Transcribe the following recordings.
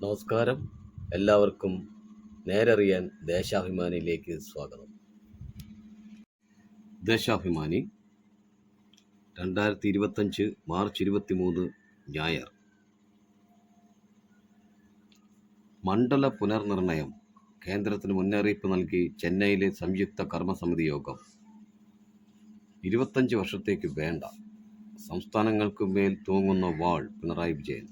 നമസ്കാരം. എല്ലാവർക്കും നേരറിയാൻ ദേശാഭിമാനിയിലേക്ക് സ്വാഗതം. ദേശാഭിമാനി 2025 മാർച്ച് 23 ഞായർ. മണ്ഡല പുനർനിർണയം കേന്ദ്രത്തിന് മുന്നറിയിപ്പ് നൽകി ചെന്നൈയിലെ സംയുക്ത കർമ്മസമിതി യോഗം. 25 വർഷത്തേക്ക് വേണ്ട, സംസ്ഥാനങ്ങൾക്ക് മേൽ തൂങ്ങുന്ന വാൾ പിണറായി വിജയൻ.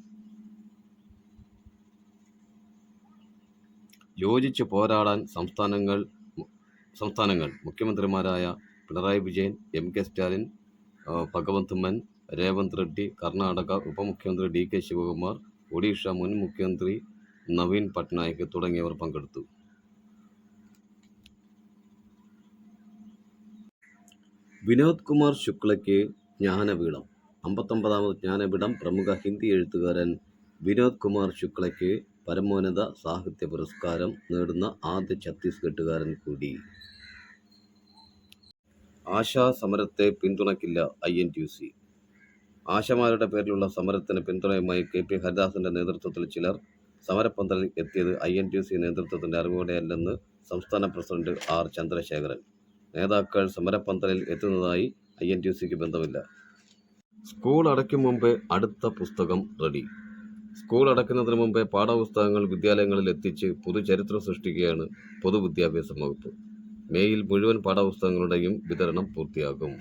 യോജിച്ച് പോരാടാൻ സംസ്ഥാനങ്ങൾ മുഖ്യമന്ത്രിമാരായ പിണറായി വിജയൻ, എം.കെ. സ്റ്റാലിൻ, ഭഗവന്ത് മാൻ, രേവന്ത് റെഡ്ഡി, കർണാടക ഉപമുഖ്യമന്ത്രി ഡി.കെ. ശിവകുമാർ, ഒഡീഷ മുൻ മുഖ്യമന്ത്രി നവീൻ പട്നായിക് തുടങ്ങിയവർ പങ്കെടുത്തു. വിനോദ് കുമാർ ശുക്ലയ്ക്ക് ജ്ഞാനപീഠം. 59ാമത് ജ്ഞാനപീഠം. പ്രമുഖ ഹിന്ദി എഴുത്തുകാരൻ വിനോദ് കുമാർ ശുക്ലയ്ക്ക് പരമോന്നത സാഹിത്യ പുരസ്കാരം നേടുന്ന ആദ്യ ഛത്തീസ്ഗഡുകാരൻ കൂടി. ആശാ സമരത്തെ പിന്തുണയ്ക്കില്ല INTUC. ആശമാരുടെ പേരിലുള്ള സമരത്തിന് പിന്തുണയുമായി KP ഹരിദാസിന്റെ നേതൃത്വത്തിൽ ചിലർ സമരപ്പന്തലിൽ എത്തിയത് INTUC നേതൃത്വത്തിന്റെ അറിവോടെയല്ലെന്ന് സംസ്ഥാന പ്രസിഡന്റ് R. ചന്ദ്രശേഖരൻ. നേതാക്കൾ സമരപ്പന്തലിൽ എത്തുന്നതായി INTUCക്ക് ബന്ധമില്ല. സ്കൂൾ അടയ്ക്കും മുമ്പേ അടുത്ത പുസ്തകം റെഡി. സ്കൂൾ അടയ്ക്കുന്നതിന് മുമ്പേ പാഠപുസ്തകങ്ങൾ വിദ്യാലയങ്ങളിൽ എത്തിച്ച് പുതുചരിത്രം സൃഷ്ടിക്കുകയാണ് പൊതുവിദ്യാഭ്യാസ വകുപ്പ്. മേയിൽ മുഴുവൻ പാഠപുസ്തകങ്ങളുടെയും വിതരണം പൂർത്തിയാകും.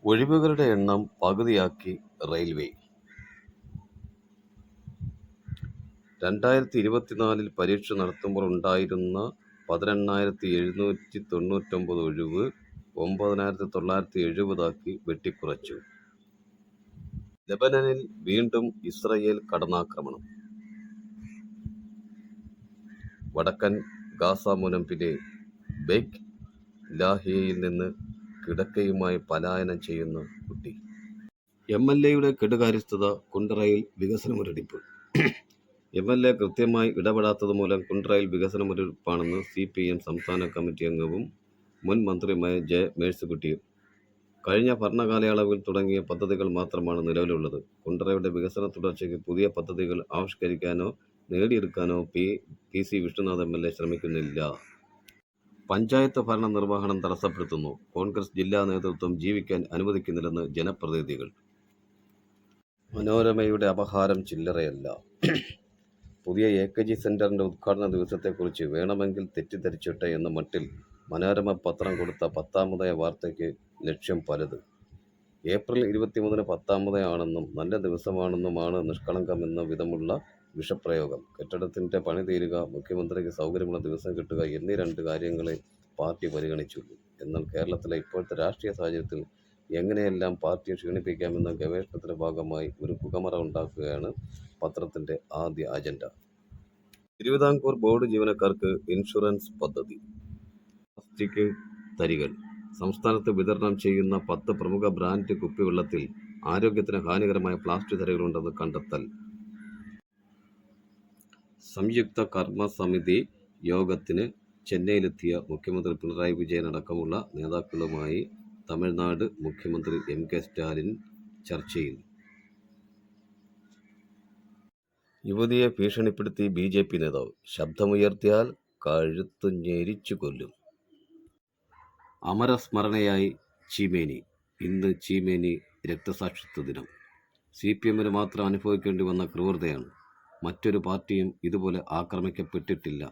ഒഴിവുകളുടെ എണ്ണം പകുതിയാക്കി റെയിൽവേ. 2024 പരീക്ഷ നടത്തുമ്പോൾ ഉണ്ടായിരുന്ന 18,799 ഒഴിവ് 9,970 വെട്ടിക്കുറച്ചു. ലെബനനിൽ വീണ്ടും ഇസ്രയേൽ കടന്നാക്രമണം. വടക്കൻ ഗാസ മുനമ്പിലെ ബെയ്റ്റ് ലാഹിയയിൽ നിന്ന് കിടക്കയുമായി പലായനം ചെയ്യുന്ന കുട്ടി. MLAയുടെ കെടുകാര്യസ്ഥത. കുണ്ടറയിൽ വികസന മുരടിപ്പ്. MLA കൃത്യമായി ഇടപെടാത്തത് മൂലം കുണ്ടറയിൽ വികസന മുരടിപ്പാണെന്ന് CPM സംസ്ഥാന കമ്മിറ്റി അംഗവും മുൻ മന്ത്രിയുമായ J. മേഴ്സിക്കുട്ടിയും. കഴിഞ്ഞ ഭരണകാലയളവിൽ തുടങ്ങിയ പദ്ധതികൾ മാത്രമാണ് നിലവിലുള്ളത്. കുണ്ടറയുടെ വികസന തുടർച്ചയ്ക്ക് പുതിയ പദ്ധതികൾ ആവിഷ്കരിക്കാനോ നേടിയെടുക്കാനോ PC വിഷ്ണുനാഥ് MLA ശ്രമിക്കുന്നില്ല. പഞ്ചായത്ത് ഭരണ നിർവഹണം തടസ്സപ്പെടുത്തുന്നു. കോൺഗ്രസ് ജില്ലാ നേതൃത്വം ജീവിക്കാൻ അനുവദിക്കുന്നില്ലെന്ന് ജനപ്രതിനിധികൾ. മനോരമയുടെ അപഹാരം ചില്ലറയല്ല. പുതിയ AKG സെന്ററിന്റെ ഉദ്ഘാടന ദിവസത്തെക്കുറിച്ച് വേണമെങ്കിൽ തെറ്റിദ്ധരിച്ചിട്ടെ എന്ന മട്ടിൽ മനോരമ പത്രം കൊടുത്ത 10ാമതായ വാർത്തയ്ക്ക് ലക്ഷ്യം പലത്. ഏപ്രിൽ 23 10ാമതാണെന്നും നല്ല ദിവസമാണെന്നുമാണ് നിഷ്കളങ്കമെന്ന വിധമുള്ള വിഷപ്രയോഗം. കെട്ടിടത്തിന്റെ പണി തീരുക, മുഖ്യമന്ത്രിക്ക് സൗകര്യമുള്ള ദിവസം കിട്ടുക എന്നീ 2 കാര്യങ്ങളെ പാർട്ടി പരിഗണിച്ചുള്ളൂ. എന്നാൽ കേരളത്തിലെ ഇപ്പോഴത്തെ രാഷ്ട്രീയ സാഹചര്യത്തിൽ എങ്ങനെയെല്ലാം പാർട്ടിയെ ക്ഷീണിപ്പിക്കാമെന്ന ഗവേഷണത്തിന്റെ ഭാഗമായി ഒരു പുകമറ ഉണ്ടാക്കുകയാണ് പത്രത്തിന്റെ ആദ്യ അജണ്ട. തിരുവിതാംകൂർ ബോർഡ് ജീവനക്കാർക്ക് ഇൻഷുറൻസ് പദ്ധതി. പ്ലാസ്റ്റിക് തരികൾ. സംസ്ഥാനത്ത് വിതരണം ചെയ്യുന്ന 10 പ്രമുഖ ബ്രാൻഡ് കുപ്പിവെള്ളത്തിൽ ആരോഗ്യത്തിന് ഹാനികരമായ പ്ലാസ്റ്റിക് തരികളുണ്ടെന്ന് കണ്ടെത്തൽ. സംയുക്ത കർമ്മസമിതി യോഗത്തിന് ചെന്നൈയിലെത്തിയ മുഖ്യമന്ത്രി പിണറായി വിജയൻ അടക്കമുള്ള നേതാക്കളുമായി തമിഴ്നാട് മുഖ്യമന്ത്രി M.K. സ്റ്റാലിൻ ചർച്ചയിൽ. യുവതിയെ ഭീഷണിപ്പെടുത്തി BJP നേതാവ്. ശബ്ദമുയർത്തിയാൽ കഴുത്തു ഞെരിച്ചു കൊല്ലും. അമരസ്മരണയായി ചീമേനി. ഇന്ന് ചീമേനി രക്തസാക്ഷിത്വ ദിനം. CPMന് മാത്രം അനുഭവിക്കേണ്ടി വന്ന ക്രൂരതയാണ്. മറ്റൊരു പാർട്ടിയും ഇതുപോലെ ആക്രമിക്കപ്പെട്ടിട്ടില്ല.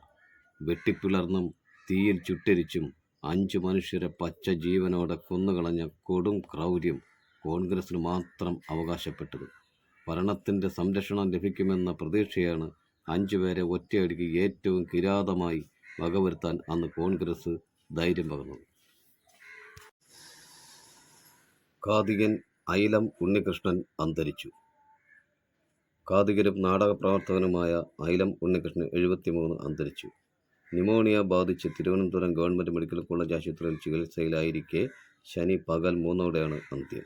വെട്ടിപ്പിളർന്നും തീയിൽ ചുട്ടരിച്ചും 5 മനുഷ്യരെ പച്ച ജീവനോടെ കൊന്നുകളഞ്ഞ കൊടും ക്രൗര്യം കോൺഗ്രസിന് മാത്രം അവകാശപ്പെട്ടത്. ഭരണത്തിന്റെ സംരക്ഷണം ലഭിക്കുമെന്ന പ്രതീക്ഷയാണ് 5 പേരെ ഒറ്റയടിക്ക് ഏറ്റവും കിരാതമായി വകവരുത്താൻ അന്ന് കോൺഗ്രസ് ധൈര്യം പകർന്നത്. കാതികൻ അയിലം ഉണ്ണികൃഷ്ണൻ അന്തരിച്ചു. കാതികനും നാടകപ്രവർത്തകനുമായ അയിലം ഉണ്ണികൃഷ്ണൻ 73 അന്തരിച്ചു. ന്യൂമോണിയ ബാധിച്ച് തിരുവനന്തപുരം ഗവൺമെന്റ് മെഡിക്കൽ കോളേജ് ആശുപത്രിയിൽ ചികിത്സയിലായിരിക്കെ ശനി പകൽ 3ഓടെയാണ് അന്ത്യം.